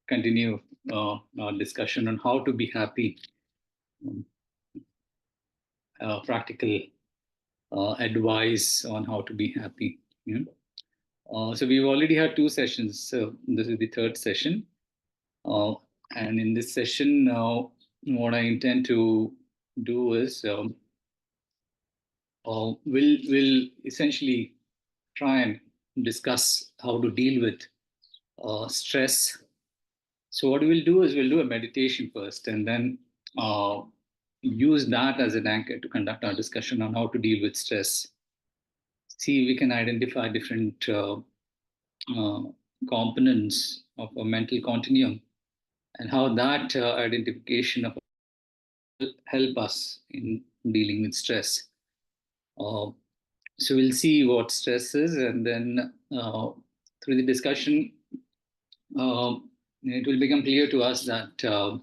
continue our discussion on how to be happy, um, practical advice on how to be happy. Yeah. So we've already had two sessions. So this is the third session. And in this session, what I intend to do is we'll essentially try and discuss how to deal with stress. So what we'll do is we'll do a meditation first, and then use that as an anchor to conduct our discussion on how to deal with stress. See, we can identify different uh, components of a mental continuum, and how that identification of help us in dealing with stress. Uh, so we'll see what stress is, and then through the discussion, it will become clear to us that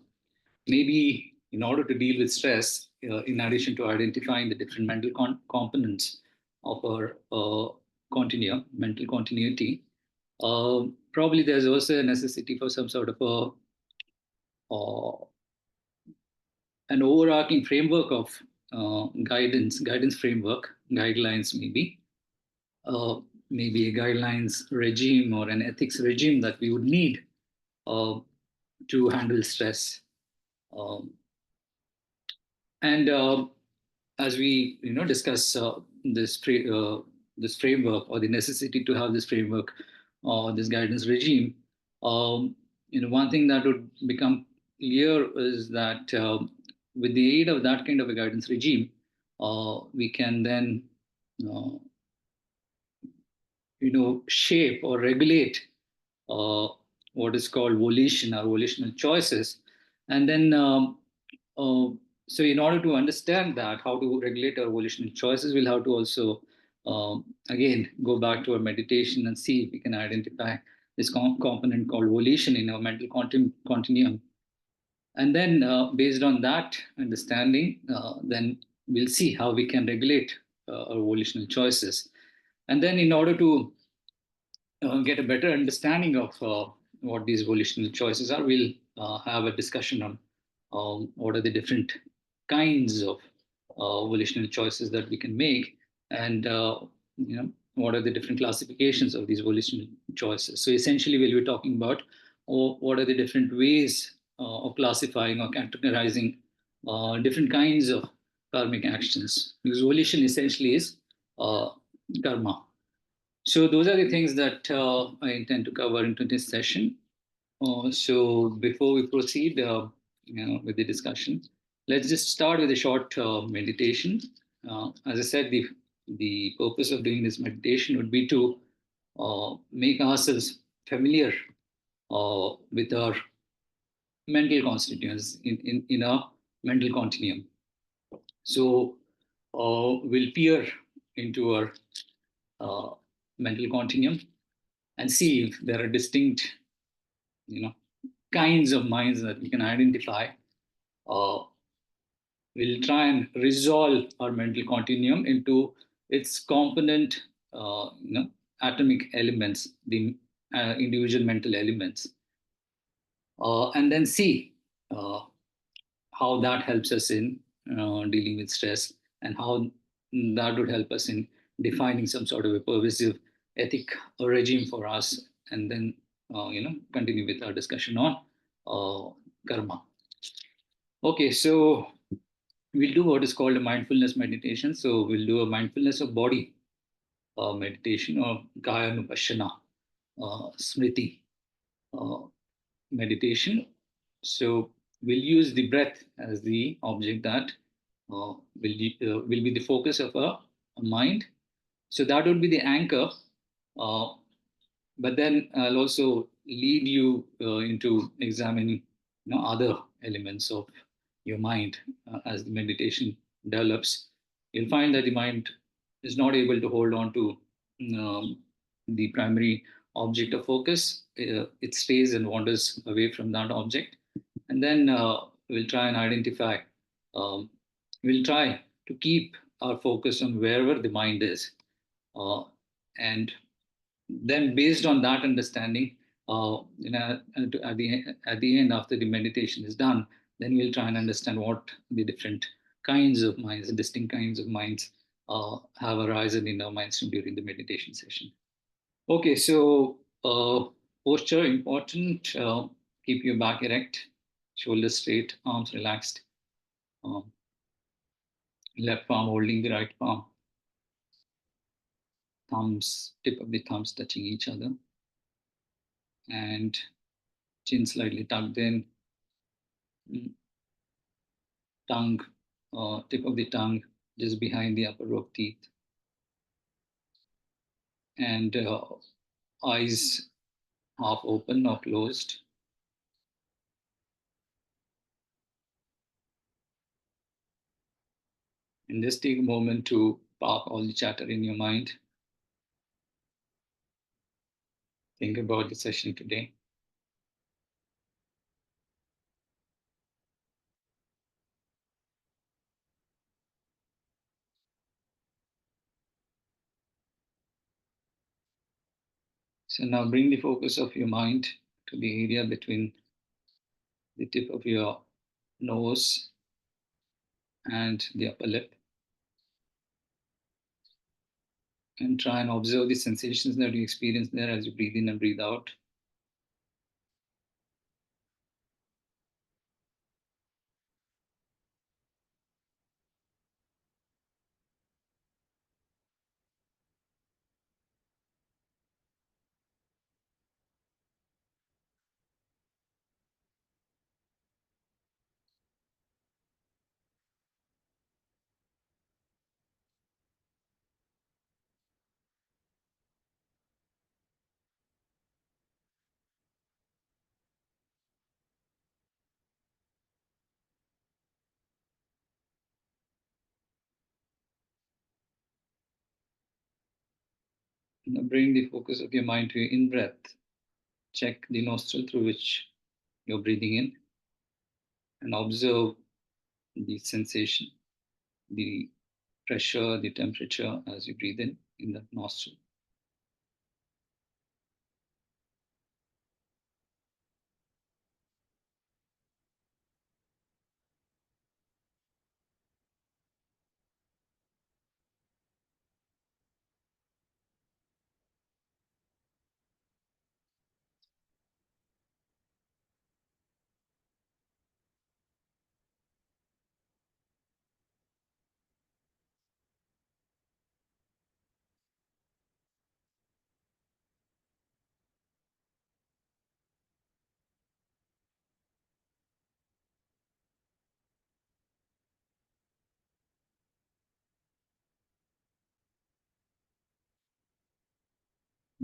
maybe in order to deal with stress, in addition to identifying the different mental components of our continuum, mental continuity, probably there's also a necessity for some sort of an overarching framework of guidance framework, guidelines uh, maybe a guidelines regime or an ethics regime that we would need uh, to handle stress. Um, and as we discuss this framework, or the necessity to have this framework or this guidance regime, one thing that would become clear is that with the aid of that kind of a guidance regime, we can then uh, shape or regulate uh, what is called volition or volitional choices. And then, so in order to understand that, how to regulate our volitional choices, we'll have to also, again, go back to our meditation and see if we can identify this component called volition in our mental continuum. And then, based on that understanding, then we'll see how we can regulate our volitional choices. And then, in order to get a better understanding of what these volitional choices are, we'll have a discussion on what are the different kinds of volitional choices that we can make, and what are the different classifications of these volitional choices. So essentially, we'll be talking about what are the different ways of classifying or categorizing different kinds of karmic actions. Because volition essentially is karma. So those are the things that I intend to cover into this session. So before we proceed, with the discussion, let's just start with a short meditation. As I said, the purpose of doing this meditation would be to make ourselves familiar with our mental constituents in our mental continuum. So we'll peer into our uh, mental continuum and see if there are distinct, kinds of minds that we can identify. Uh, we'll try and resolve our mental continuum into its component, atomic elements, the individual mental elements, and then see uh, how that helps us in dealing with stress, and how that would help us in defining some sort of a pervasive ethic or regime for us, and then continue with our discussion on karma. Okay, so we'll do what is called a mindfulness meditation. So we'll do a mindfulness of body meditation, or kaya nupashana smriti uh, meditation. So we'll use the breath as the object that will be the focus of a mind. So that would be the anchor. Uh, but then I'll also lead you into examining other elements of your mind as the meditation develops. You'll find that the mind is not able to hold on to the primary object of focus. It stays and wanders away from that object. And then we'll try and identify, um, we'll try to keep our focus on wherever the mind is. And then, based on that understanding, At the end, after the meditation is done, then we'll try and understand what the different kinds of minds, distinct kinds of minds, have arisen in our minds during the meditation session. Okay, so posture important. Keep your back erect, shoulders straight, arms relaxed, um, left palm holding the right palm, tip of the thumbs touching each other, and chin slightly tucked in, mm, tongue, tip of the tongue just behind the upper row of teeth, and eyes half open or closed. And just take a moment to park all the chatter in your mind. Think about the session today. So now bring the focus of your mind to the area between the tip of your nose and the upper lip, and try and observe the sensations that you experience there as you breathe in and breathe out. Now bring the focus of your mind to your in breath. Check the nostril through which you're breathing in and observe the sensation, the pressure, the temperature as you breathe in that nostril.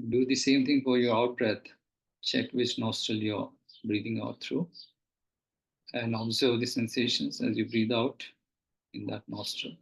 Do the same thing for your out breath. Check which nostril you're breathing out through and observe the sensations as you breathe out in that nostril.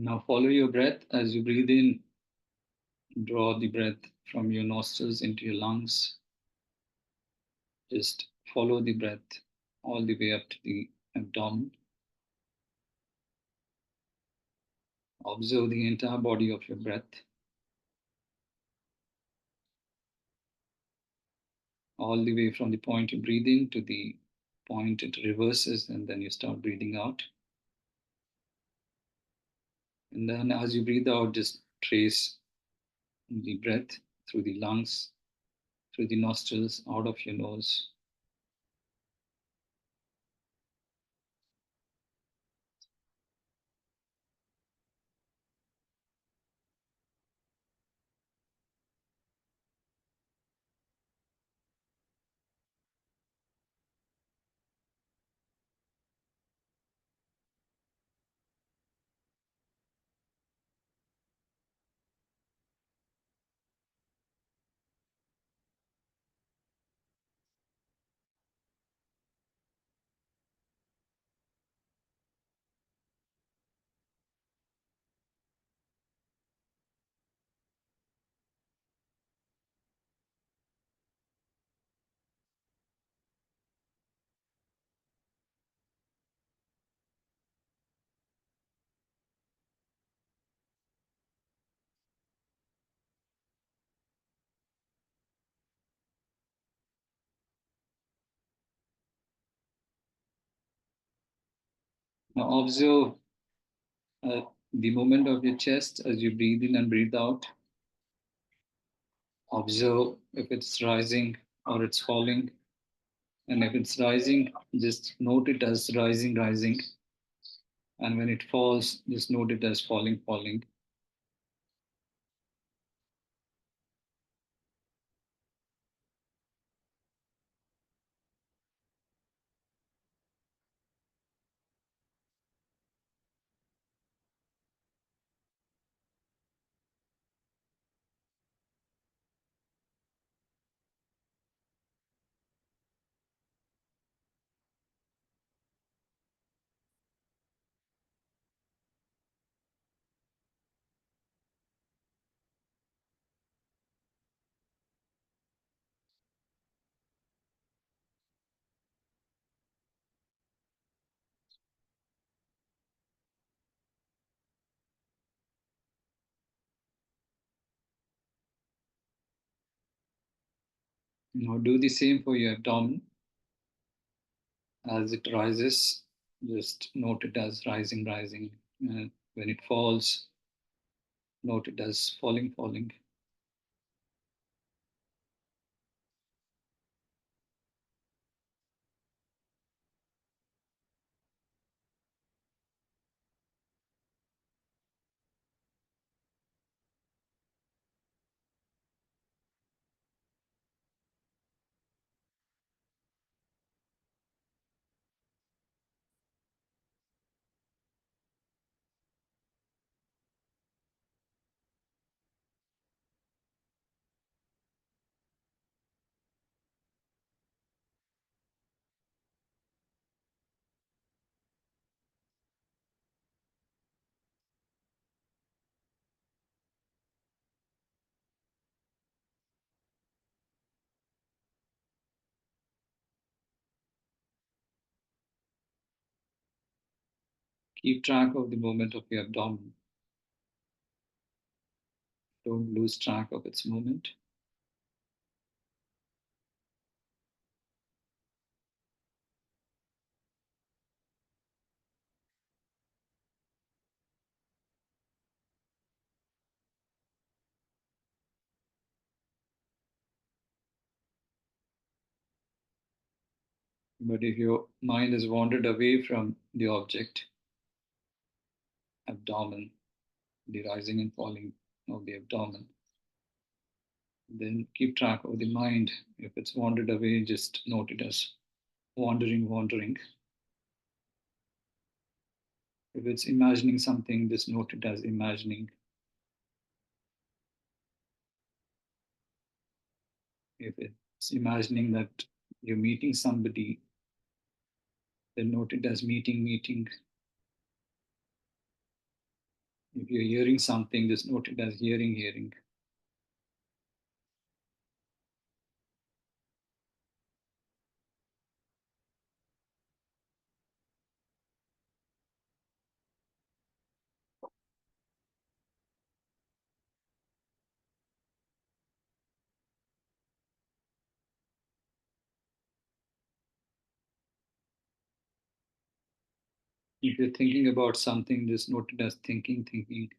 Now follow your breath as you breathe in. Draw the breath from your nostrils into your lungs. Just follow the breath all the way up to the abdomen. Observe the entire body of your breath, all the way from the point you breathe in to the point it reverses, and then you start breathing out. And then as you breathe out, just trace the breath through the lungs, through the nostrils, out of your nose. Now observe uh, the movement of your chest as you breathe in and breathe out. Observe if it's rising or it's falling. And if it's rising, just note it as rising, rising. And when it falls, just note it as falling, falling. Now do the same for your abdomen. As it rises, just note it as rising, rising. And when it falls, note it as falling, falling. Keep track of the movement of your abdomen. Don't lose track of its movement. But if your mind has wandered away from the object, abdomen, the rising and falling of the abdomen, then keep track of the mind. If it's wandered away, just note it as wandering, wandering. If it's imagining something, just note it as imagining. If it's imagining that you're meeting somebody, then note it as meeting, meeting. If you're hearing something, just note it as hearing, hearing. If you're thinking about something, just note it as thinking, thinking.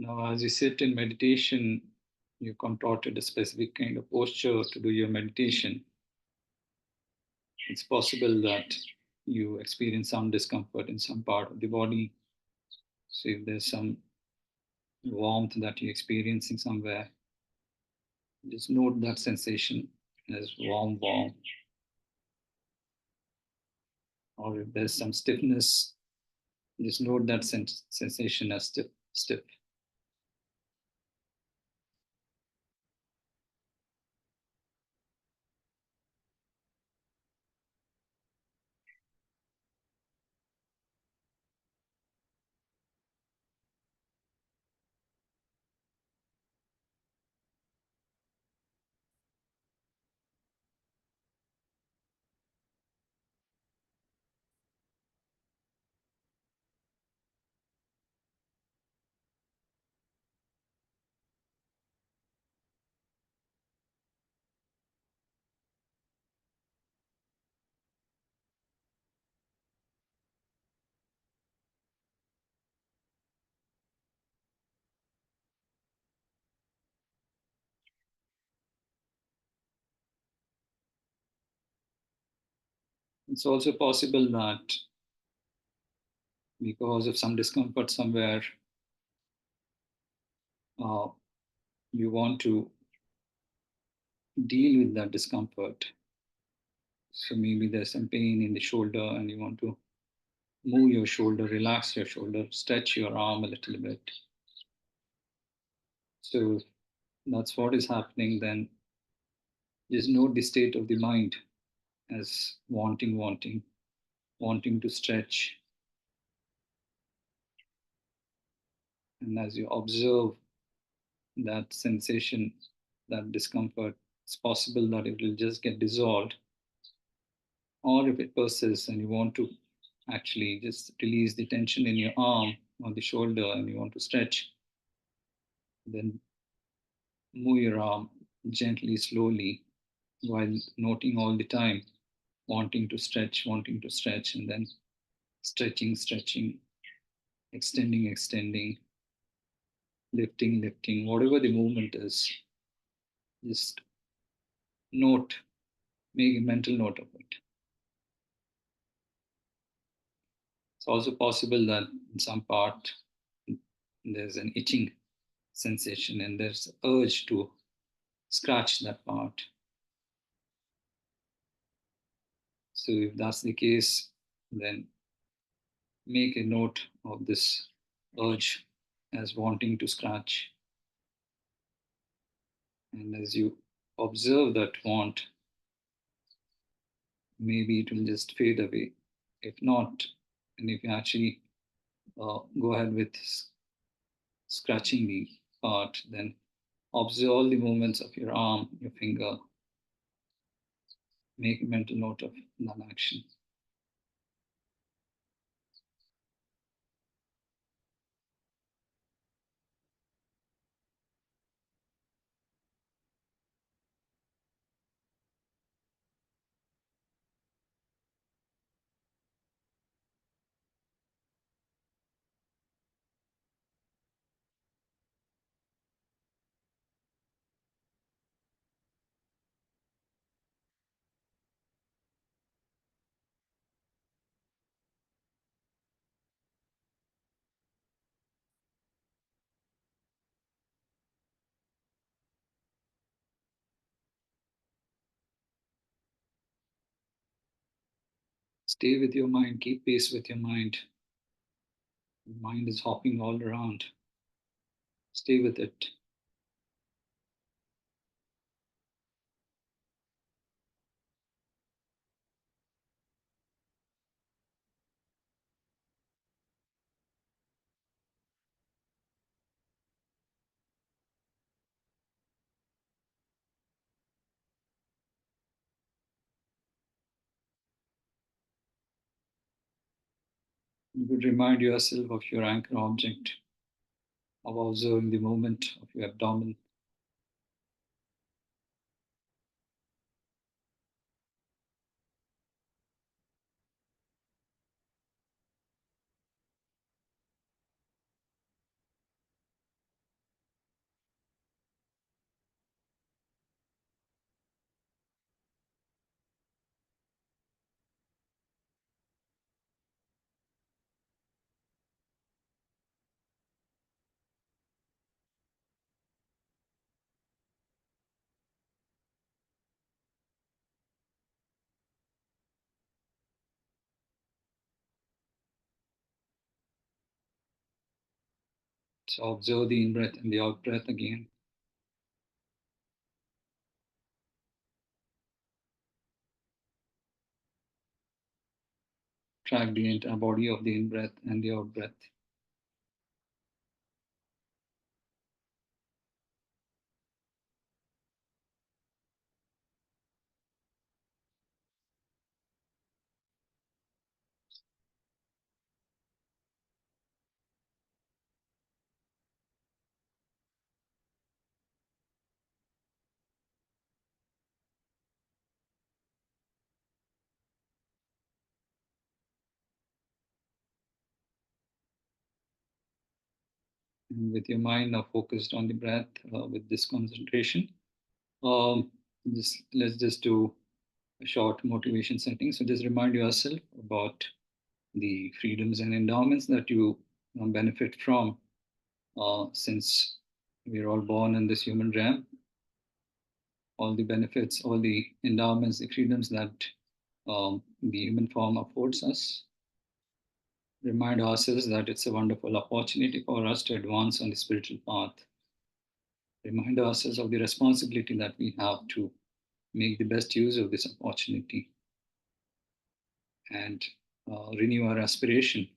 Now, as you sit in meditation, you contorted a specific kind of posture to do your meditation. It's possible that you experience some discomfort in some part of the body. So if there's some warmth that you're experiencing somewhere, just note that sensation as warm, warm. Or if there's some stiffness, just note that sensation as stiff, stiff. It's also possible that because of some discomfort somewhere, uh, you want to deal with that discomfort. So maybe there's some pain in the shoulder and you want to move your shoulder, relax your shoulder, stretch your arm a little bit. So that's what is happening. Then just note the state of the mind as wanting, wanting, wanting to stretch. And as you observe that sensation, that discomfort, it's possible that it will just get dissolved. Or if it persists and you want to actually just release the tension in your arm or the shoulder and you want to stretch, then move your arm gently, slowly, while noting all the time, wanting to stretch, and then stretching, stretching, extending, extending, lifting, lifting, whatever the movement is, just note, make a mental note of it. It's also possible that in some part there's an itching sensation and there's urge to scratch that part. So if that's the case, then make a note of this urge as wanting to scratch. And as you observe that want, maybe it will just fade away. If not, and if you actually go ahead with scratching the part, then observe all the movements of your arm, your finger, make a mental note of that action. Stay with your mind, keep pace with your mind. The mind is hopping all around. Stay with it. You could remind yourself of your anchor object, of observing the movement of your abdomen. So observe the in-breath and the out-breath again. Track the entire body of the in-breath and the out-breath. And with your mind now focused on the breath, with this concentration, um, let's just do a short motivation setting. So just remind yourself about the freedoms and endowments that you benefit from, since we're all born in this human realm. All the benefits, all the endowments, the freedoms that the human form affords us. Remind ourselves that it's a wonderful opportunity for us to advance on the spiritual path. Remind ourselves of the responsibility that we have to make the best use of this opportunity and renew our aspiration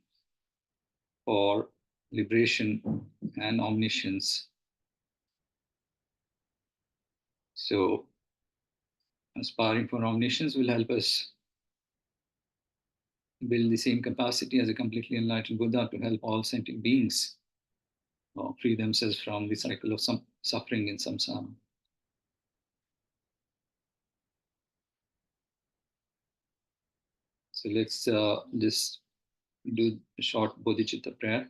for liberation and omniscience. So, aspiring for omniscience will help us build the same capacity as a completely enlightened Buddha to help all sentient beings free themselves from the cycle of some suffering in samsara. So let's just do a short bodhicitta prayer.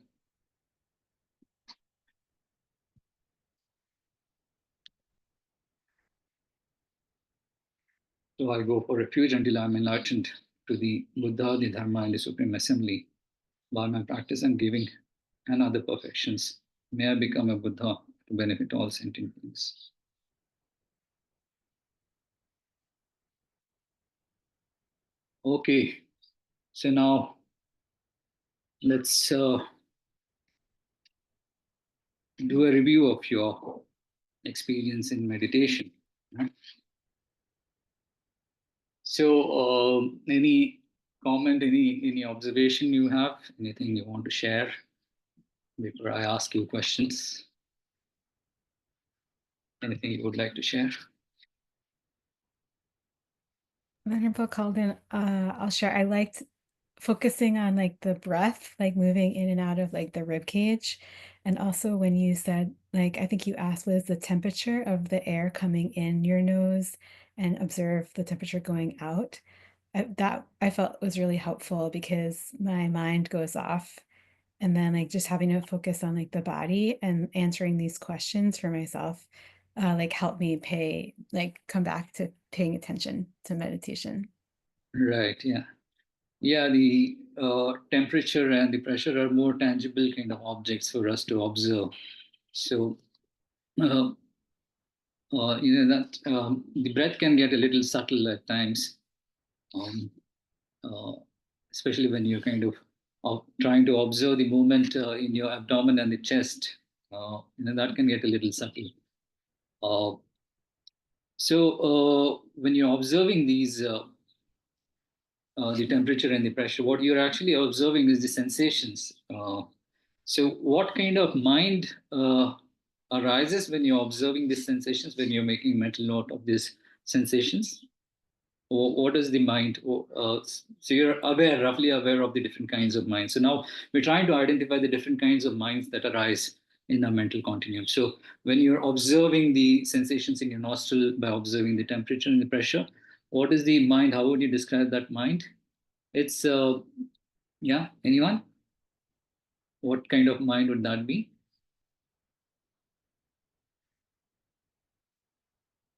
So I go for refuge until I'm enlightened to the Buddha, the Dharma, and the Supreme Assembly by my practice and giving and other perfections. May I become a Buddha to benefit all sentient beings. Okay, so now let's do a review of your experience in meditation. So, any comment, any observation you have, anything you want to share before I ask you questions? Anything you would like to share? Venerable Kalden, I'll share. I liked focusing on like the breath, like moving in and out of like the rib cage. And also when you said, like, I think you asked, what is the temperature of the air coming in your nose and observe the temperature going out. That I felt was really helpful because my mind goes off. And then like just having to focus on like the body and answering these questions for myself, like help me come back to paying attention to meditation. Right, yeah. Yeah, the temperature and the pressure are more tangible kind of objects for us to observe. So, uh, that the breath can get a little subtle at times, um, uh, especially when you're kind of trying to observe the movement in your abdomen and the chest. That can get a little subtle. Uh, so, when you're observing these, the temperature and the pressure, what you're actually observing is the sensations. So, what kind of mind arises when you're observing these sensations, when you're making mental note of these sensations? Or what is the mind? So, you're aware, roughly aware of the different kinds of minds. So, now we're trying to identify the different kinds of minds that arise in the mental continuum. So, when you're observing the sensations in your nostril by observing the temperature and the pressure, what is the mind? How would you describe that mind? It's, yeah, anyone? What kind of mind would that be?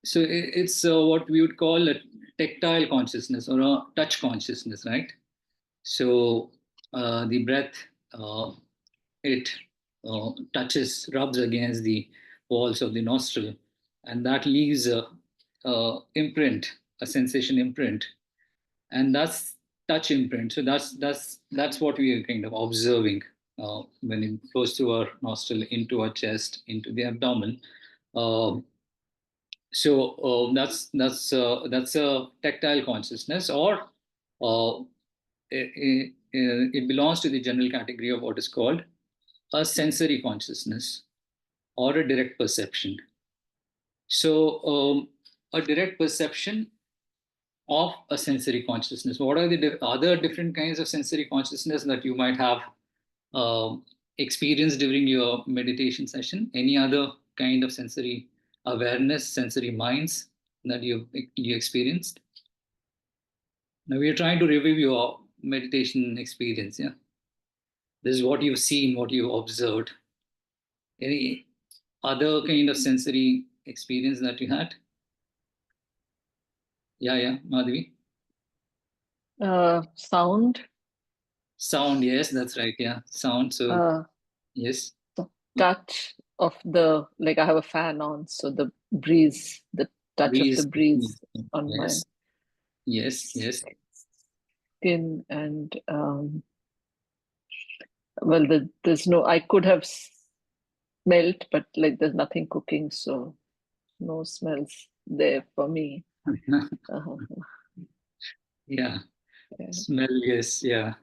So it's what we would call a tactile consciousness or a touch consciousness, right? So the breath, uh, it touches, rubs against the walls of the nostril, and that leaves a imprint, a sensation imprint, and that's touch imprint. So that's what we are kind of observing. when it goes through our nostril into our chest, into the abdomen. Uh, that's a tactile consciousness, or it belongs to the general category of what is called a sensory consciousness or a direct perception. So, a direct perception of a sensory consciousness. What are the other different kinds of sensory consciousness that you might have experienced during your meditation session? Any other kind of sensory awareness, sensory minds that you experienced? Now we are trying to review your meditation experience. Yeah, this is what you've seen, what you observed. Any other kind of sensory experience that you had? Yeah, Madhavi. Sound. Sound, yes, that's right. Yeah, sound. So, Uh, yes, the touch of the, like I have a fan on, so the breeze, the touch of the breeze. breeze on my Yes, yes. skin, and well, there's no, I could have smelt, but like there's nothing cooking, so no smells there for me. Uh-huh. Yeah, Yeah. smell, yes, yeah.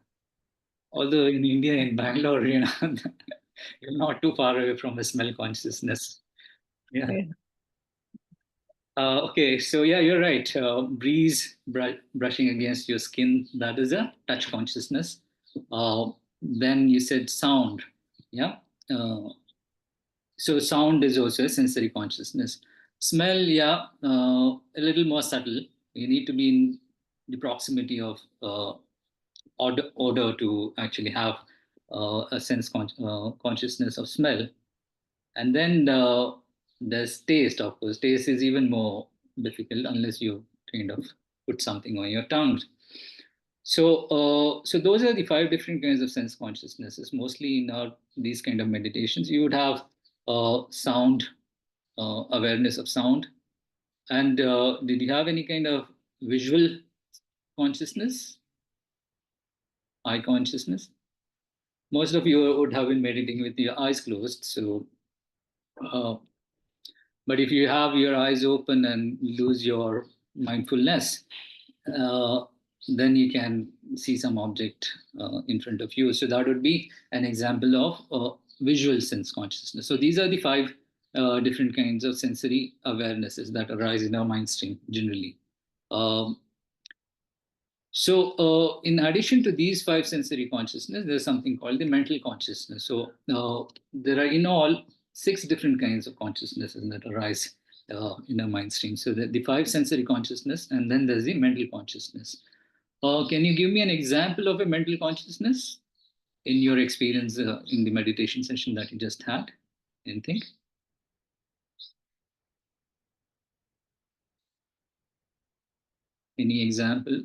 Although in India, in Bangalore, you're not too far away from a smell consciousness. Yeah. Yeah. Okay, so yeah, you're right. Breeze brushing against your skin, that is a touch consciousness. Then you said sound. Yeah. Uh, so sound is also a sensory consciousness. Smell, yeah, a little more subtle. You need to be in the proximity of odor to actually have a consciousness of smell. And then there's taste, of course. Taste is even more difficult unless you kind of put something on your tongue. So those are the five different kinds of sense consciousnesses. Mostly in these kind of meditations, you would have sound, awareness of sound. And did you have any kind of visual consciousness, eye consciousness? Most of you would have been meditating with your eyes closed. So, uh, but if you have your eyes open and lose your mindfulness, uh, then you can see some object in front of you. So that would be an example of visual sense consciousness. So these are the five different kinds of sensory awarenesses that arise in our mind stream generally. Um, in addition to these five sensory consciousness, there's something called the mental consciousness. So, there are in all six different kinds of consciousnesses that arise in our mind stream. So, the five sensory consciousness, and then there's the mental consciousness. Can you give me an example of a mental consciousness in your experience in the meditation session that you just had? Anything? Any example?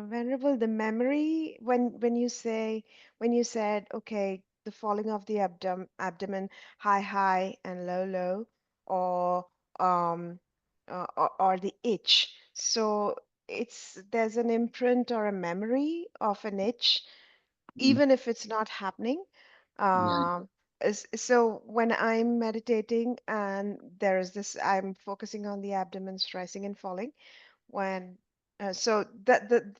Venerable, the memory when you say when you said okay, the falling of the abdomen, high and low, or um or the itch. So there's an imprint or a memory of an itch, Mm, even if it's not happening. yeah. Um, so when I'm meditating and there is this, I'm focusing on the abdomen's rising and falling when so that the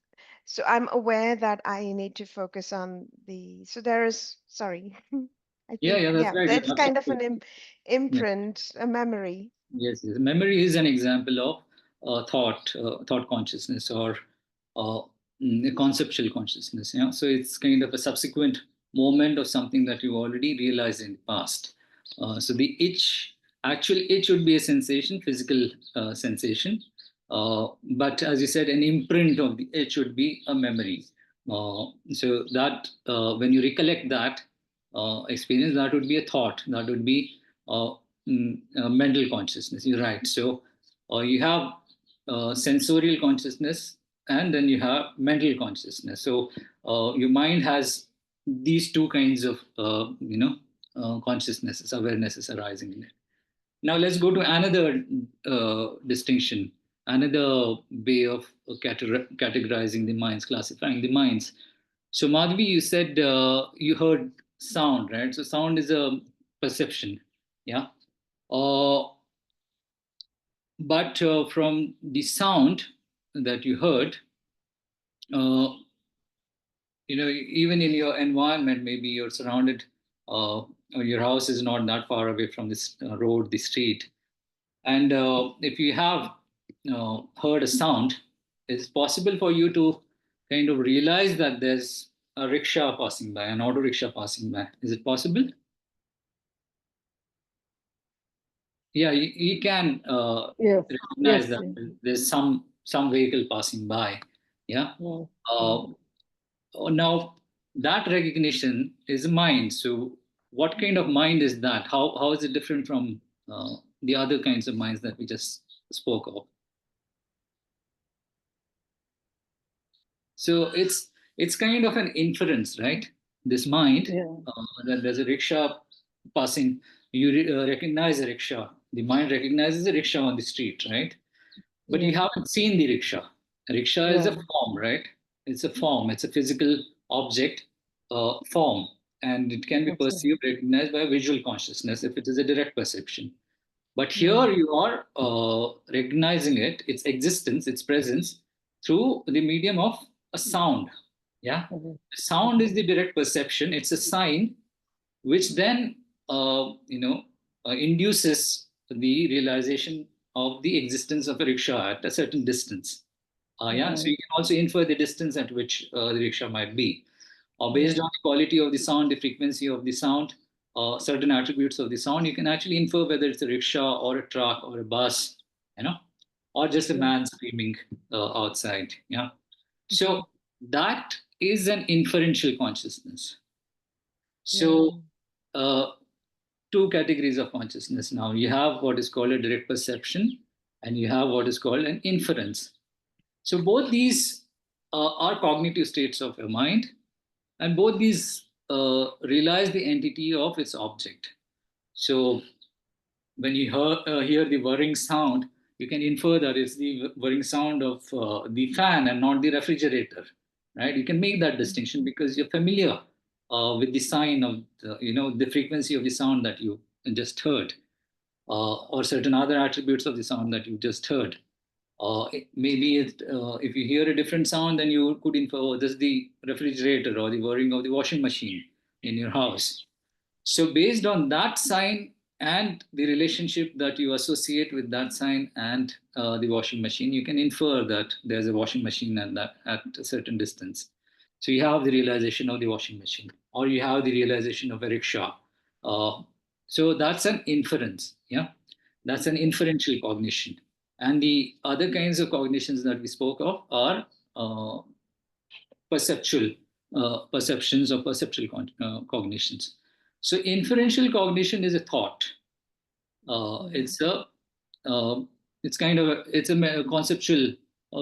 so I'm aware that I need to focus on the so there is sorry I think Yeah, that's yeah right. that's Yeah, kind of an yeah. imprint, a memory. Yes. Memory is an example of thought consciousness, or uh, a conceptual consciousness. Yeah, so it's kind of a subsequent moment of something that you already realized in the past. So the actual itch would be a sensation, physical sensation, but as you said, an imprint of the itch would be a memory. So that when you recollect that experience, that would be a thought. That would be uh, mental consciousness. You're right. So you have sensorial consciousness, and then you have mental consciousness. So your mind has these two kinds of consciousnesses, awarenesses arising in it. Now let's go to another distinction. another way of categorizing the minds, classifying the minds. So Madhvi, you said you heard sound, right? So sound is a perception, yeah. But from the sound that you heard, uh, even in your environment, maybe you're surrounded, or your house is not that far away from this road, the street. And if you have heard a sound, it's possible for you to kind of realize that there's a rickshaw passing by, an auto rickshaw passing by. Is it possible? Yeah, you can Yes, recognize yes, that yes. there's some vehicle passing by. Yeah. Yeah. Uh, Now, that recognition is a mind. So, what kind of mind is that? How is it different from the other kinds of minds that we just spoke of? So it's kind of an inference, right? This mind, Yeah. that there's a rickshaw passing, you recognize a rickshaw. The mind recognizes a rickshaw on the street, right? But you Yeah. haven't seen the rickshaw. A rickshaw is a Right. form, right? It's a form. It's a physical object form, and it can be That's right. perceived, recognized by visual consciousness if it is a direct perception. But Yeah. here you are recognizing it, its existence, its presence through the medium of a sound. Yeah, Mhm. sound is the direct perception. It's a sign which then induces the realization of the existence of a rickshaw at a certain distance. Yeah, so Right. you can also infer the distance at which the rickshaw might be, or based Yeah. on the quality of the sound, the frequency of the sound, certain attributes of the sound, you can actually infer whether it's a rickshaw or a truck or a bus, you know, or just a Yeah. man screaming outside. Yeah, Mhm. so that is an inferential consciousness. So, Yeah. uh, two categories of consciousness now. You have what is called a direct perception, and you have what is called an inference. So, both these are cognitive states of your mind, and both these realize the entity of its object. So, when you hear the whirring sound, you can infer that it's the whirring sound of the fan and not the refrigerator, right? You can make that distinction because you're familiar with the sign of the frequency of the sound that you just heard, or certain other attributes of the sound that you just heard. If you hear a different sound, then you could infer, oh, this is the refrigerator or the whirring of the washing machine in your house. So, based on that sign and the relationship that you associate with that sign and the washing machine, you can infer that there's a washing machine at a certain distance. So, you have the realization of the washing machine, or you have the realization of a rickshaw. Uh, so, that's an inference. Yeah, that's an inferential cognition. And the other kinds of cognitions that we spoke of are uh, perceptual perceptions or perceptual cognitions. So inferential cognition is a thought. Mhm. It's a it's kind of a conceptual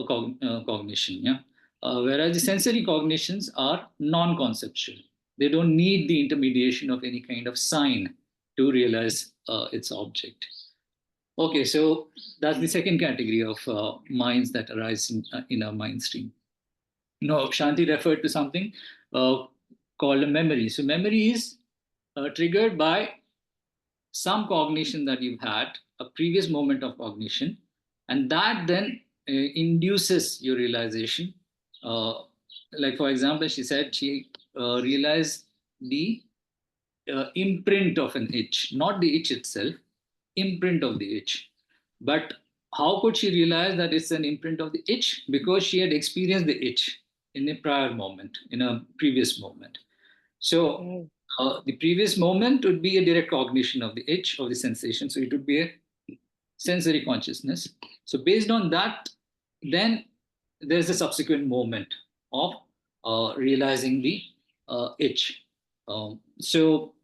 cognition. Yeah. Whereas the sensory cognitions are non-conceptual. They don't need the intermediation of any kind of sign to realize its object. Okay, so that's the second category of minds that arise in our mind stream. No, Shanti referred to something uh, called a memory. So, memory is triggered by some cognition that you've had, a previous moment of cognition, and that then induces your realization. Uh, like, for example, she said she realized the imprint of an itch, not the itch itself, imprint of the itch. But how could she realize that it's an imprint of the itch? Because she had experienced the itch in a prior moment, in a previous moment. So Right. the previous moment would be a direct cognition of the itch, of the sensation. So it would be a sensory consciousness. So based on that, then there's a subsequent moment of realizing the itch. So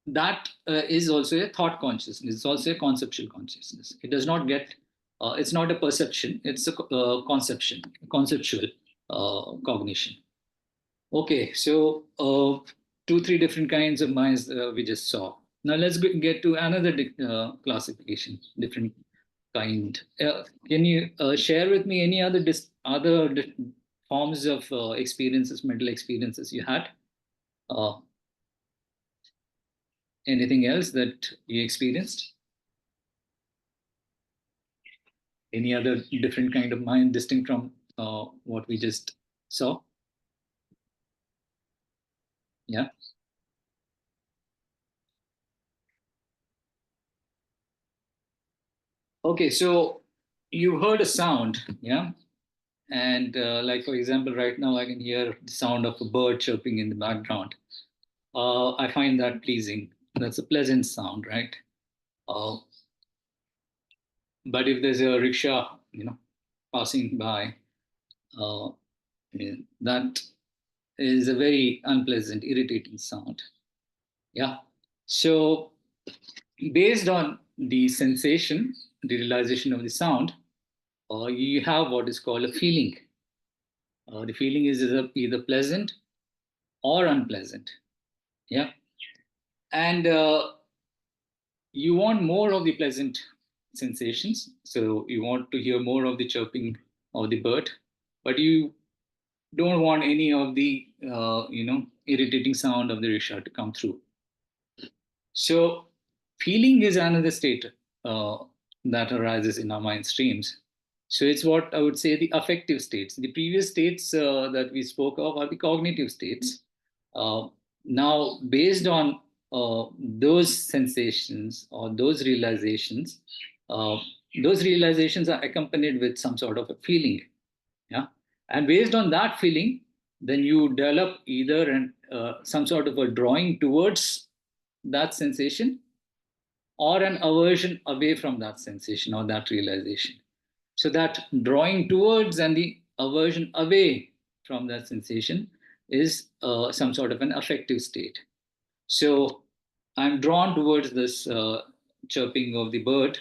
that is also a thought consciousness. It's also a conceptual consciousness. It does not get. It's not a perception. It's a conception, conceptual cognition. Okay, so two, three different kinds of minds we just saw. Now let's get to another classification, different kind. Can you share with me any other forms of experiences, mental experiences you had? Anything else that you experienced? Any other different kind of mind distinct from what we just saw? Yeah. Okay, so you heard a sound, yeah? And like, for example, right now I can hear the sound of a bird chirping in the background. I find that pleasing. That's a pleasant sound, right? Uh, but if there's a rickshaw, passing by, uh, that is a very unpleasant, irritating sound. Yeah. So based on the sensation, the realization of the sound, you have what is called a feeling. The feeling is either pleasant or unpleasant. Yeah. And you want more of the pleasant sensations. So you want to hear more of the chirping of the bird, but you don't want any of the, irritating sound of the rickshaw to come through. So feeling is another state uh, that arises in our mind streams. So it's what I would say the affective states. The previous states that we spoke of are the cognitive states. Uh, Now, based on those sensations or those realizations are accompanied with some sort of a feeling. Yeah, and based on that feeling, then you develop either some sort of a drawing towards that sensation or an aversion away from that sensation or that realization. So that drawing towards and the aversion away from that sensation is some sort of an affective state. So I'm drawn towards this chirping of the bird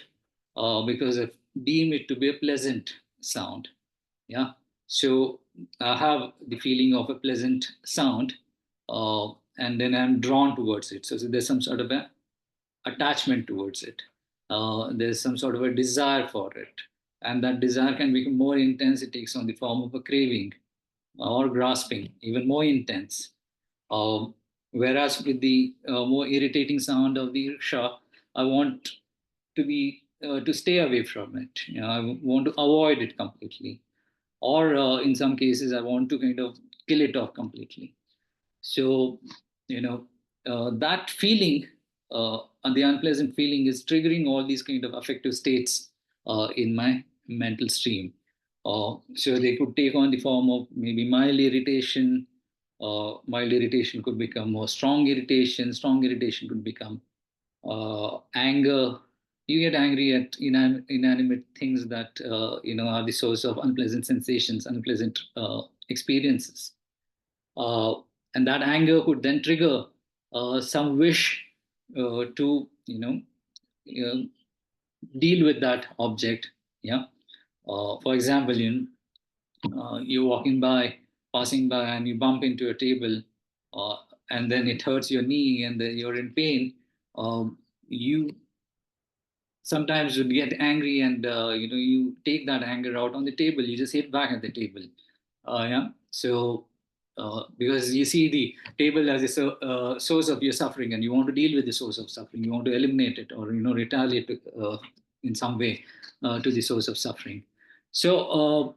because I deem it to be a pleasant sound. Yeah. So I have the feeling of a pleasant sound, and then I'm drawn towards it. So there's some sort of a attachment towards it. There's some sort of a desire for it. And that desire can become more intense. It takes on the form of a craving or grasping, even more intense. Whereas with the more irritating sound of the rickshaw, I want to stay away from it. I want to avoid it completely. Or in some cases, I want to kind of kill it off completely. So, that feeling, and the unpleasant feeling is triggering all these kind of affective states in my mental stream. So they could take on the form of maybe mild irritation. Mild irritation could become more strong irritation. Strong irritation could become anger. You get angry at inanimate things that are the source of unpleasant sensations, unpleasant experiences. Uh, and that anger could then trigger some wish to deal with that object. Yeah. For example, you're walking by, passing by, and you bump into a table, uh, and then it hurts your knee, and you're in pain. You sometimes would get angry, and you take that anger out on the table. You just hit back at the table. Yeah. So because you see the table as a source of your suffering, and you want to deal with the source of suffering, you want to eliminate it, or retaliate in some way to the source of suffering. So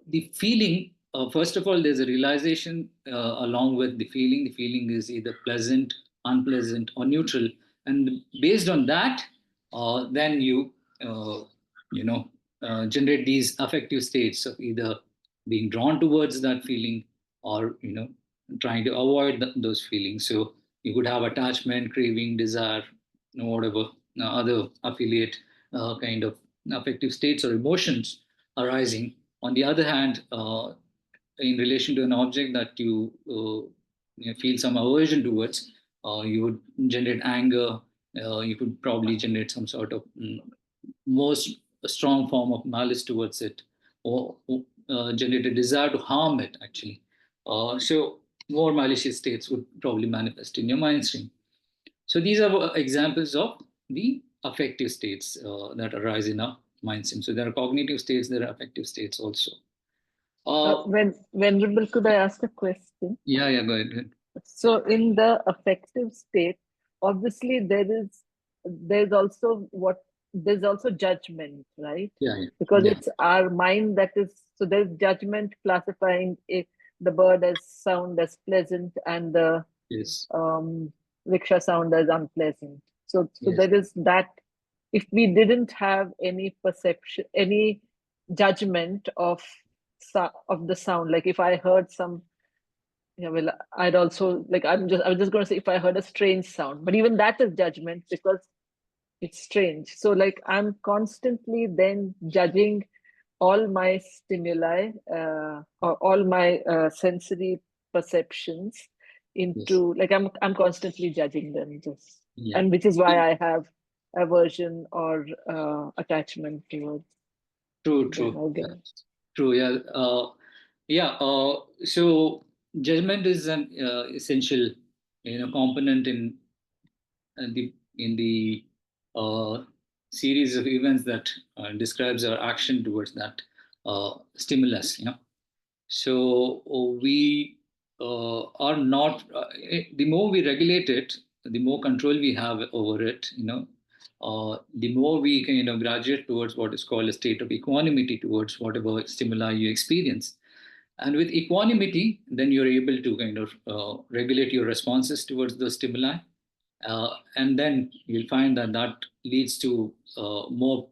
the feeling, first of all, there's a realization along with the feeling. The feeling is either pleasant, unpleasant, or neutral, and based on that, then uh, you know generate these affective states of either being drawn towards that feeling or trying to avoid those feelings. So you could have attachment, craving, desire, whatever other affiliate kind of affective states or emotions arising. On the other hand, in relation to an object that you feel some aversion towards, you would generate anger. You could probably generate some sort of most strong form of malice towards it, or generate a desire to harm it, actually. So more malicious states would probably manifest in your mind stream. So these are examples of the affective states that arise in our mind stream. So there are cognitive states, there are affective states also. When Venerable, could I ask a question? Yeah, go ahead. So in the affective state, obviously there's also judgment, right? Yeah. Because it's our mind that is, so there's judgment classifying the bird as sound as pleasant and the rickshaw sound as unpleasant. So there is that. If we didn't have any perception, any judgment of the sound, like if I heard some, yeah, well, I'd also like, I was just going to say, if I heard a strange sound, but even that is judgment because it's strange. So like I'm constantly then judging all my stimuli, or all my sensory perceptions into, like I'm constantly judging them, just, and which is why I have aversion or attachment towards True. Yeah. So judgment is an essential, component in the series of events that describes our action towards that stimulus. So we are not. The more we regulate it, the more control we have over it. The more we can graduate towards what is called a state of equanimity towards whatever stimuli you experience. And with equanimity, then you're able to kind of regulate your responses towards the stimuli. And then you'll find that that leads to more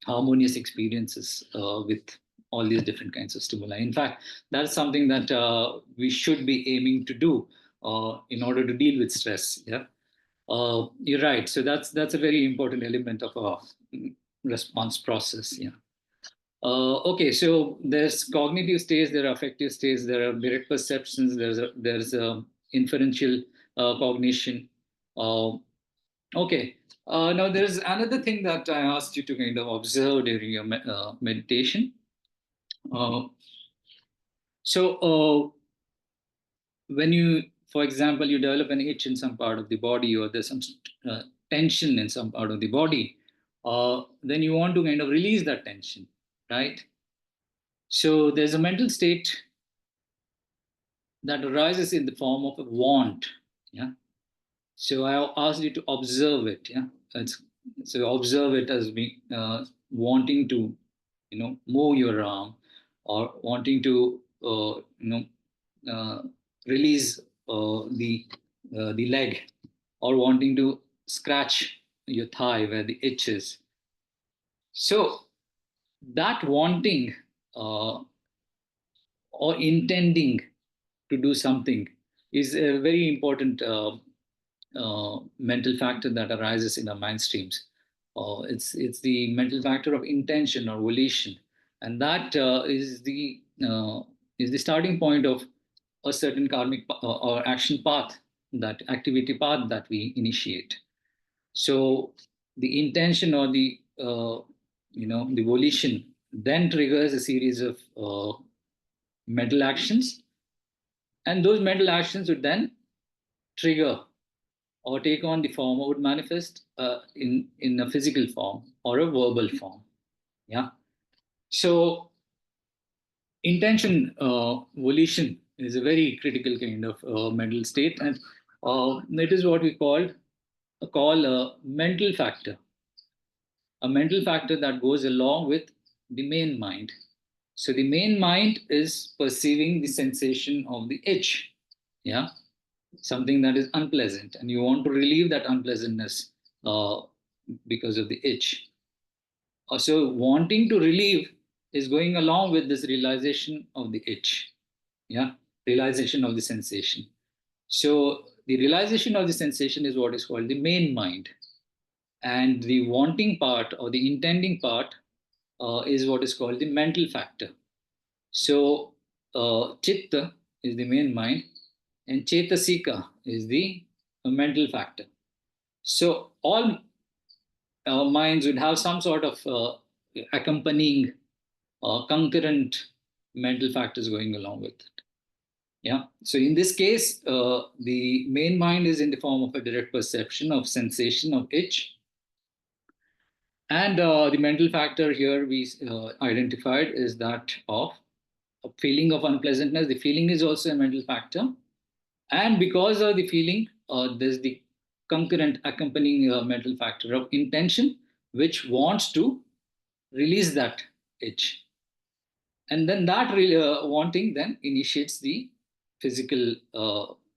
harmonious experiences with all these different kinds of stimuli. In fact, that's something that we should be aiming to do in order to deal with stress. Yeah, you're right. So that's a very important element of our response process. Yeah. Okay, so there's cognitive states, there are affective states, there are direct perceptions, there's inferential cognition. Okay, now there's another thing that I asked you to kind of observe during your meditation. So when you, for example, you develop an itch in some part of the body, or there's some tension in some part of the body, then you want to kind of release that tension, right? So there's a mental state that arises in the form of a want. Yeah. So I asked you to observe it. Yeah. So observe it as being wanting to, move your arm, or wanting to, release the leg, or wanting to scratch your thigh where the itch is. So that wanting or intending to do something is a very important mental factor that arises in our mind streams. It's the mental factor of intention or volition, and that is the starting point of a certain karmic or action path, that activity path that we initiate. So the intention or the volition then triggers a series of mental actions, and those mental actions would then trigger or take on the form, or would manifest in a physical form or a verbal form. Yeah. So intention, volition is a very critical kind of mental state, and it is what we call a mental factor. A mental factor that goes along with the main mind. So the main mind is perceiving the sensation of the itch. Yeah. Something that is unpleasant, and you want to relieve that unpleasantness because of the itch. So wanting to relieve is going along with this realization of the itch. Yeah. Realization of the sensation. So the realization of the sensation is what is called the main mind, and the wanting part or the intending part is what is called the mental factor. So chitta is the main mind, and chetasika is the mental factor. So all minds would have some sort of accompanying concurrent mental factors going along with it. Yeah. So in this case, the main mind is in the form of a direct perception of sensation of itch, And the mental factor here we identified is that of a feeling of unpleasantness. The feeling is also a mental factor. And because of the feeling, there's the concurrent accompanying mental factor of intention, which wants to release that itch. And then that wanting then initiates the physical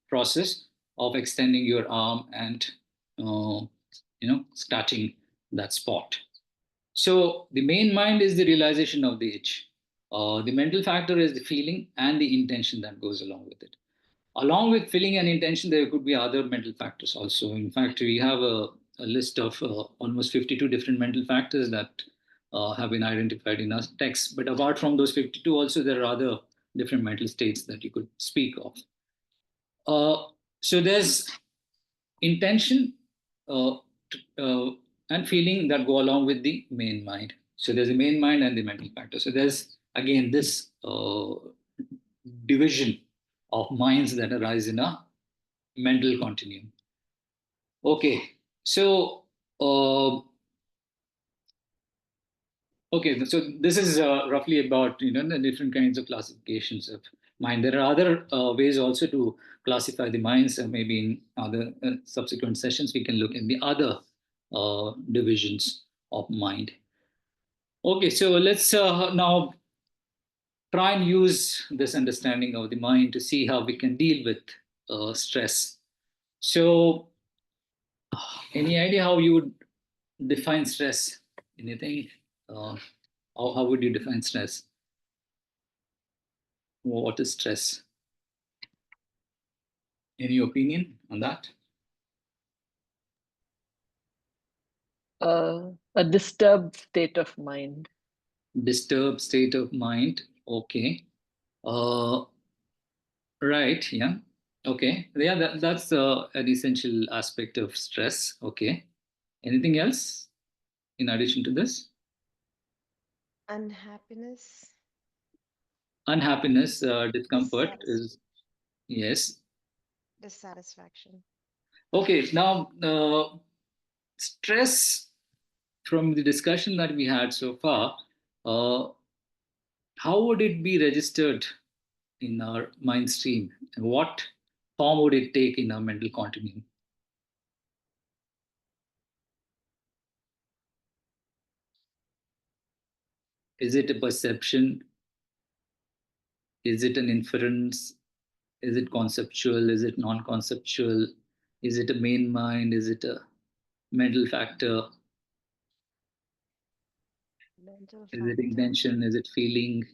process of extending your arm and scratching that spot. So the main mind is the realization of the itch. The mental factor is the feeling and the intention that goes along with it. Along with feeling and intention, there could be other mental factors also. In fact, we have a list of almost 52 different mental factors that have been identified in our text. But apart from those 52, also there are other different mental states that you could speak of. So there's intention uh, and feeling that go along with the main mind. So there's the main mind and the mental factor. So there's again this division of minds that arise in a mental continuum. Okay, so okay, so this is roughly about the different kinds of classifications of mind. There are other ways also to classify the minds, and maybe in other subsequent sessions we can look at the other divisions of mind. Okay, so let's now try and use this understanding of the mind to see how we can deal with stress. So, any idea how you would define stress? Anything? How would you define stress? What is stress? Any opinion on that? A disturbed state of mind. Disturbed state of mind. Okay. Right. Yeah. Okay. Yeah, that's an essential aspect of stress. Okay. Anything else in addition to this? Unhappiness. Unhappiness, discomfort is, yes. Dissatisfaction. Okay. Now, stress, from the discussion that we had so far, how would it be registered in our mind stream? And what form would it take in our mental continuum? Is it a perception? Is it an inference? Is it conceptual? Is it non-conceptual? Is it a main mind? Is it a mental factor? Mental Is it factor. intention? Is it feeling?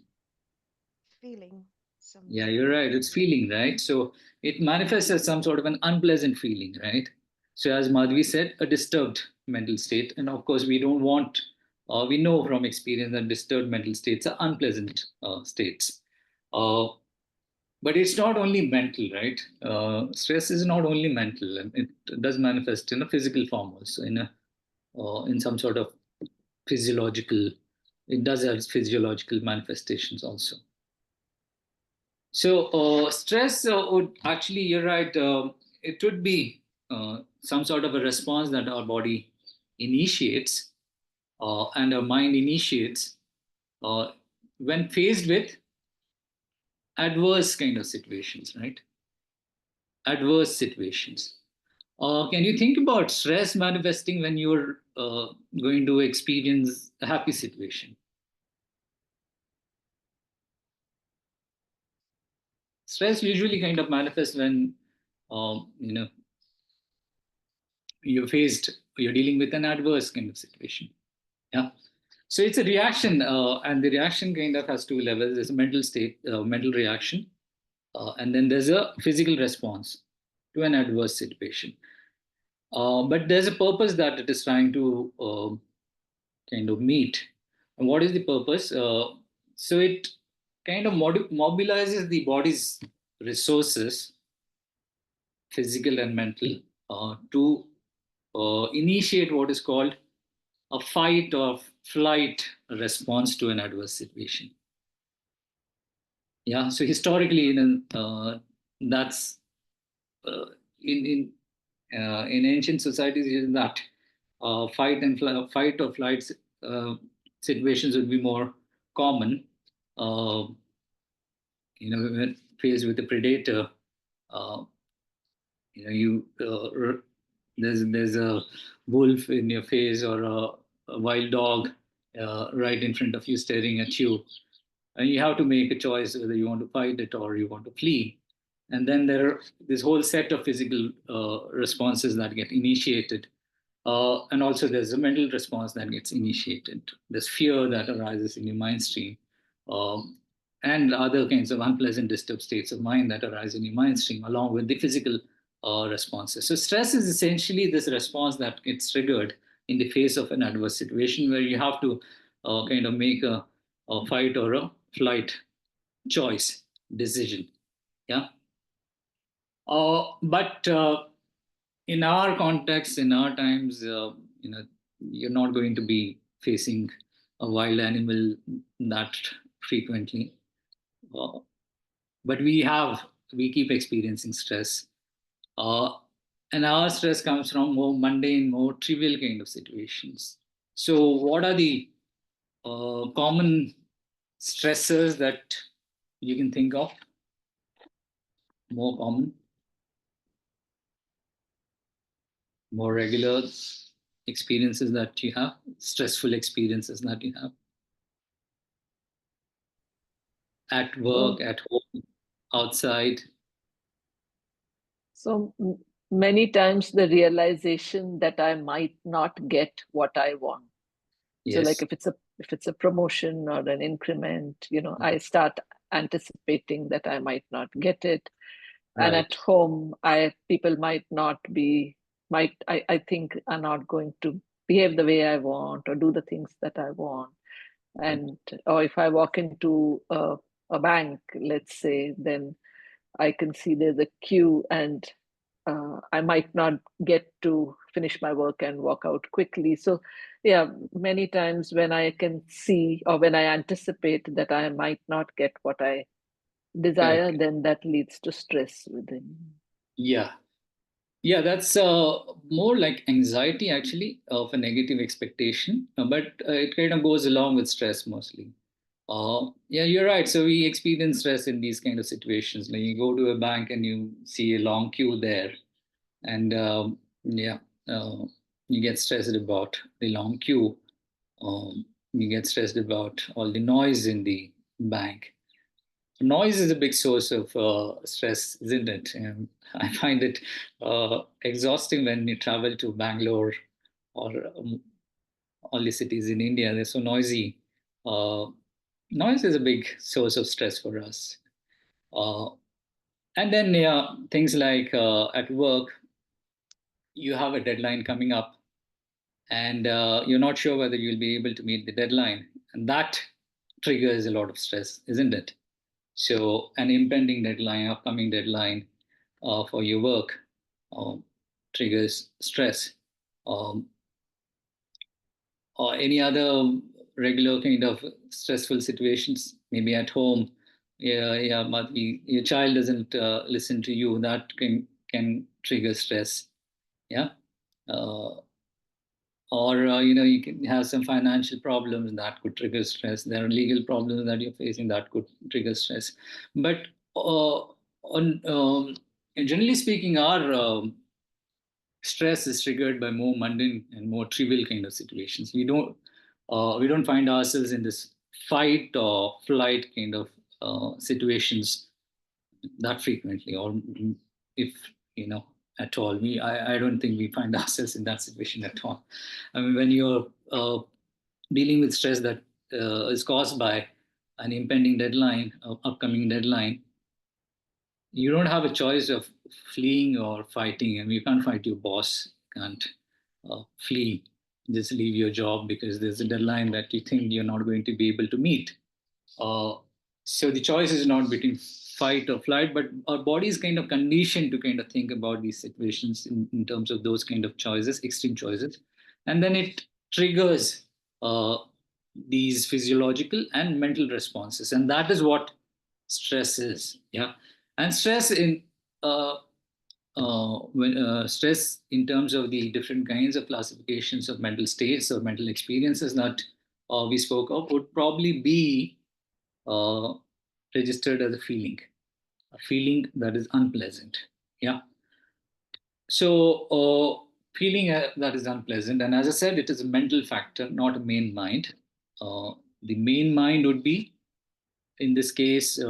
Feeling. Yeah, you're right. It's feeling, right? So it manifests as some sort of an unpleasant feeling, right? So as Madhvi said, a disturbed mental state. And of course, we don't want, we know from experience that disturbed mental states are unpleasant states. Uh, but it's not only mental, right? Stress is not only mental, and it does manifest in a physical form also, in some sort of physiological. It does have physiological manifestations also. So stress would actually, you're right. It would be some sort of a response that our body initiates and our mind initiates uh, when faced with adverse kind of situations, right? Adverse situations. Can you think about stress manifesting when you're going to experience a happy situation? Stress usually kind of manifests when um, you know you're dealing with an adverse kind of situation. Yeah. So it's a reaction, and the reaction kind of has two levels. There's a mental state, mental reaction, and then there's a physical response to an adverse situation. But there's a purpose that it is trying to kind of meet. And what is the purpose? So it kind of mobilizes the body's resources, physical and mental, to initiate what is called a fight or flight response to an adverse situation. Yeah, so historically, that's uh, in in ancient societies is that fight or flight situations would be more common. When faced with a predator, there's a wolf in your face or a wild dog right in front of you staring at you, and you have to make a choice whether you want to fight it or you want to flee. And then there are this whole set of physical responses that get initiated. And also there's a mental response that gets initiated. There's fear that arises in your mind stream, um, and other kinds of unpleasant disturbed states of mind that arise in your mind stream, along with the physical responses. So stress is essentially this response that gets triggered in the face of an adverse situation where you have to kind of make a fight or a flight choice decision. Yeah. But in our context, in our times, you're not going to be facing a wild animal that frequently. But we keep experiencing stress. And our stress comes from more mundane, more trivial kind of situations. So what are the common stressors that you can think of? More common? More regular experiences that you have, stressful experiences that you have at work, at home, outside? So many times the realization that I might not get what I want. Yes. So like if it's a promotion or an increment, I start anticipating that I might not get it. Right. And at home, people might I think are not going to behave the way I want or do the things that I want. And or if I walk into a bank, let's say, then I can see there's a queue and I might not get to finish my work and walk out quickly. So, yeah, many times when I can see or when I anticipate that I might not get what I desire, Correct. then that leads to stress within. Yeah. Yeah, that's more like anxiety actually of a negative expectation, but it kind of goes along with stress mostly. Yeah, you're right. So we experience stress in these kind of situations. Like you go to a bank and you see a long queue there, and yeah, uh, you get stressed about the long queue. You get stressed about all the noise in the bank. Noise is a big source of stress, isn't it? And I find it exhausting when you travel to Bangalore or all the cities in India. They're so noisy. Uh, Noise is a big source of stress for us. Uh, and then yeah, things like at work, you have a deadline coming up, and you're not sure whether you'll be able to meet the deadline, and that triggers a lot of stress, isn't it? So an impending deadline, upcoming deadline for your work triggers stress. Um, or any other regular kind of stressful situations, maybe at home. Yeah, but your child doesn't listen to you. That can trigger stress. Yeah. Uh, or you can have some financial problems that could trigger stress. There are legal problems that you're facing that could trigger stress. But on generally speaking, our stress is triggered by more mundane and more trivial kind of situations. We don't find ourselves in this fight or flight kind of situations that frequently, or if at all. I don't think we find ourselves in that situation at all. I mean, when you're dealing with stress that is caused by an impending deadline, upcoming deadline, you don't have a choice of fleeing or fighting. I mean, you can't fight your boss, you can't flee, just leave your job because there's a deadline that you think you're not going to be able to meet. uh, so the choice is not between fight or flight, but our body is kind of conditioned to kind of think about these situations in terms of those kind of choices, extreme choices, and then it triggers uh, these physiological and mental responses, and that is what stress is. Yeah. And stress in uh, stress in terms of the different kinds of classifications of mental states or mental experiences that we spoke of would probably be registered as a feeling that is unpleasant. Yeah. So, feeling that is unpleasant, and as I said, it is a mental factor, not a main mind. The main mind would be, in this case,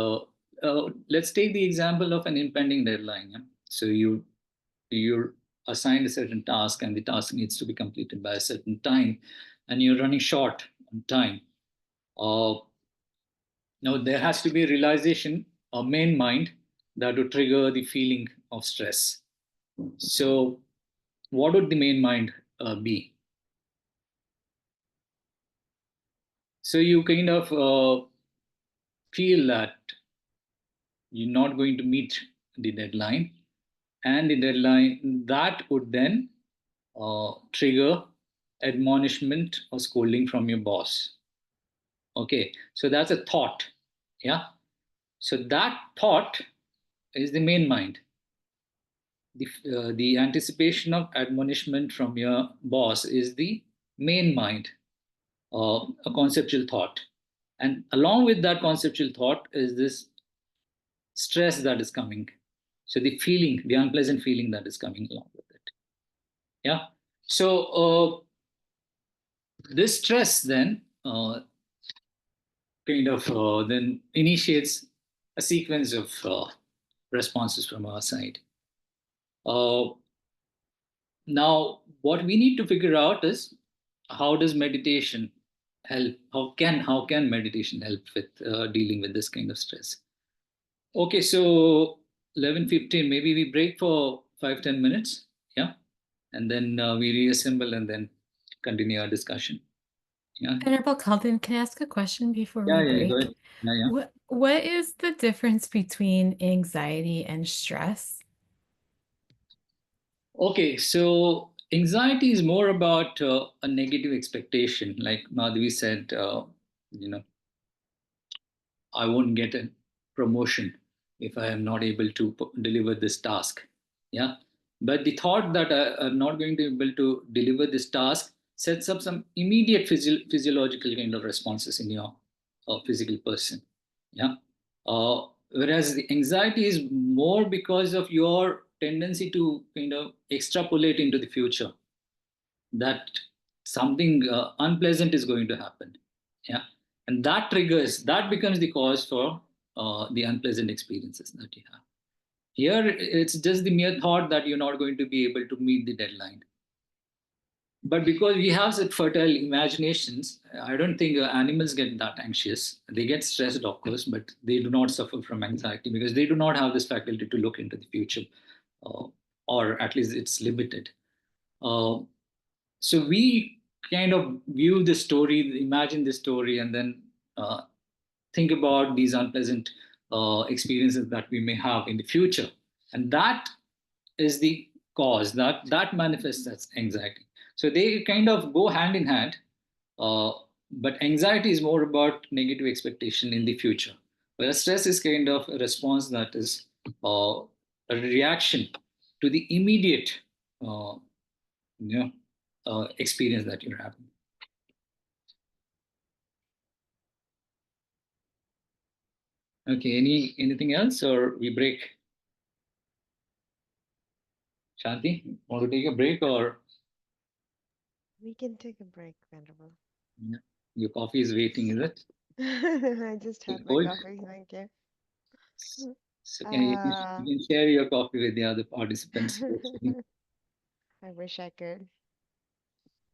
let's take the example of an impending deadline. Yeah? So you're assigned a certain task, and the task needs to be completed by a certain time, and you're running short on time. Now there has to be a realization, a main mind, that would trigger the feeling of stress. So, what would the main mind be? So you kind of feel that you're not going to meet the deadline, and the deadline that would then trigger admonishment or scolding from your boss. Okay, so that's a thought. Yeah, so that thought is the main mind. The anticipation of admonishment from your boss is the main mind, a conceptual thought. And along with that conceptual thought is this stress that is coming. So the feeling, the unpleasant feeling that is coming along with it. Yeah. So this stress then then initiates a sequence of responses from our side. Now, what we need to figure out is, how does meditation help? How can meditation help with dealing with this kind of stress? Okay, so 11:15. Maybe we break for 5-10 minutes, yeah, and then we reassemble and then continue our discussion. Yeah. Venerable Kalden, can I ask a question before Yeah, we yeah, go break? ahead. Yeah. What is the difference between anxiety and stress? Okay, so anxiety is more about a negative expectation. Like Madhavi said, you know, I won't get a promotion if I am not able to deliver this task. Yeah. But the thought that I'm not going to be able to deliver this task sets up some immediate physiological kind of responses in your physical person. Yeah. Whereas the anxiety is more because of your tendency to kind of extrapolate into the future, that something unpleasant is going to happen. Yeah. And that becomes the cause for the unpleasant experiences that you have. Here it's just the mere thought that you're not going to be able to meet the deadline, but because we have such fertile imaginations, I don't think animals get that anxious. They get stressed, of course, but they do not suffer from anxiety because they do not have this faculty to look into the future, uh, or at least it's limited. uh, so we kind of view the story, imagine the story, and then uh, think about these unpleasant experiences that we may have in the future, and that is the cause that manifests as anxiety. So they kind of go hand in hand, uh, but anxiety is more about negative expectation in the future, whereas stress is kind of a response that is a reaction to the immediate uh, you know, experience that you're having. Okay, anything else, or we break? Shanti, want to take a break, or We can take a break, Venerable. yeah, your coffee is waiting, is it? I just Take had my hold. coffee, thank you. So Uh, you can share your coffee with the other participants. I wish I could.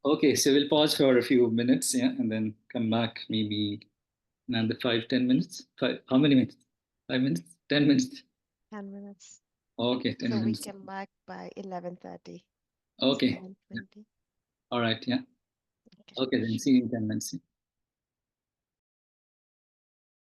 Okay, so we'll pause for a few minutes, yeah, and then come back maybe another 5-10 minutes. How many minutes? 5 minutes? 10 minutes? 10 minutes. Okay, 10 So we minutes. come back by 11:30. Okay. 11:20. All right, yeah. Okay. Okay, then Sure. see you in 10 minutes.